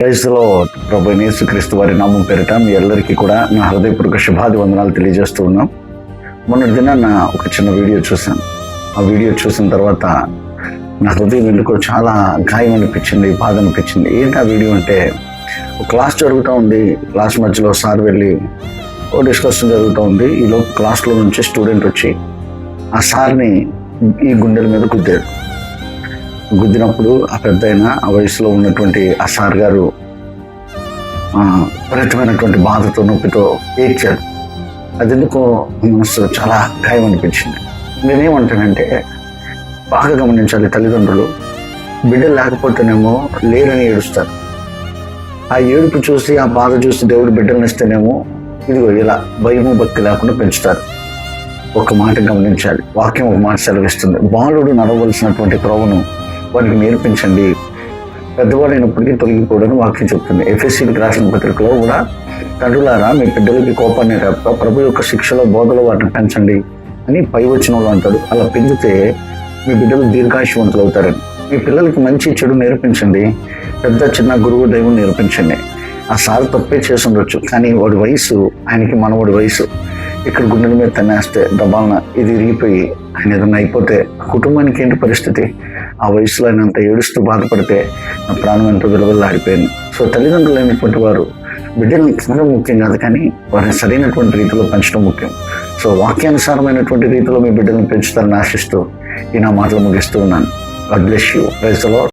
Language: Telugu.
Praise the lord. ప్రభువైన యేసుక్రీస్తు వారి నామం పేరిట మీ అందరికీ కూడా నా హృదయపూర్వక శుభాభివందనాలు తెలియజేస్తూ ఉన్నాం. మొన్నటి దినాన ఒక చిన్న వీడియో చూశాను. ఆ వీడియో చూసిన తర్వాత నా హృదయం ఎందుకో చాలా గాయం అనిపించింది, బాధ అనిపించింది. ఏంటి ఆ వీడియో అంటే, ఒక క్లాస్ జరుగుతూ ఉంది. క్లాస్ మధ్యలో సార్ వెళ్ళి ఓ డిస్కషన్ జరుగుతూ ఉంది. ఈలోపు క్లాస్లో నుంచి స్టూడెంట్ వచ్చి ఆ సార్ని ఈ గుండెల మీద గుద్దినప్పుడు ఆ పెద్ద ఆ వయసులో ఉన్నటువంటి ఆ సార్ గారు విపరీతమైనటువంటి బాధతో, నొప్పితో ఏడ్చాడు. అది ఎందుకో మనసు చాలా గాయం అనిపించింది. నేనేమంటానంటే, బాగా గమనించాలి, తల్లిదండ్రులు బిడ్డలు లేకపోతేనేమో లేరని ఏడుస్తారు. ఆ ఏడుపు చూసి, ఆ బాధ చూసి దేవుడు బిడ్డలను ఇస్తేనేమో ఇదిగో ఇలా భయము భక్తి లేకుండా పెంచుతారు. ఒక మాట గమనించాలి, వాక్యం ఒక మాట సెలవిస్తుంది. బాలుడు నడవలసినటువంటి త్రోవను వారికి నేర్పించండి, పెద్దవాడైనప్పటికీ తొలగిపోవడానికి వాక్యం చెప్తుంది. ఎఫెసీయులకు రాసిన పత్రికలో కూడా, తండ్రులారా మీ బిడ్డలకి కోపాన్ని రేప ప్రభు యొక్క శిక్షలో బోధలో వాటిని పెంచండి అని పై వచనంలో అంటాడు. అలా పెంచితే మీ బిడ్డలు దీర్ఘాయుష్మంతులు అవుతారని. మీ పిల్లలకి మంచి చెడు నేర్పించండి, పెద్ద చిన్న గురువు దైవం నేర్పించండి. ఆ సార్ తప్పే చేసి ఉండొచ్చు, కానీ వాడి వయసు ఆయనకి మనవాడి వయసు. ఇక్కడ గుండెల మీద తన్నేస్తే దబాలన ఇది ఇరిగిపోయి ఆయన ఏదన్నా అయిపోతే కుటుంబానికి ఏంటి పరిస్థితి? ఆ వయసులో ఆయన అంత ఏడుస్తూ బాధపడితే నా ప్రాణం ఎంతో విలువలాడిపోయింది. సో తల్లిదండ్రులు అయినటువంటి వారు బిడ్డల్ని తినడం ముఖ్యం కాదు, కానీ వారిని సరైనటువంటి రీతిలో పెంచడం ముఖ్యం. సో వాక్యానుసారమైనటువంటి రీతిలో మీ బిడ్డలను పెంచుతారని ఆశిస్తూ ఈ నా మాటలు ముగిస్తూ ఉన్నాను. God bless you. Praise the lord.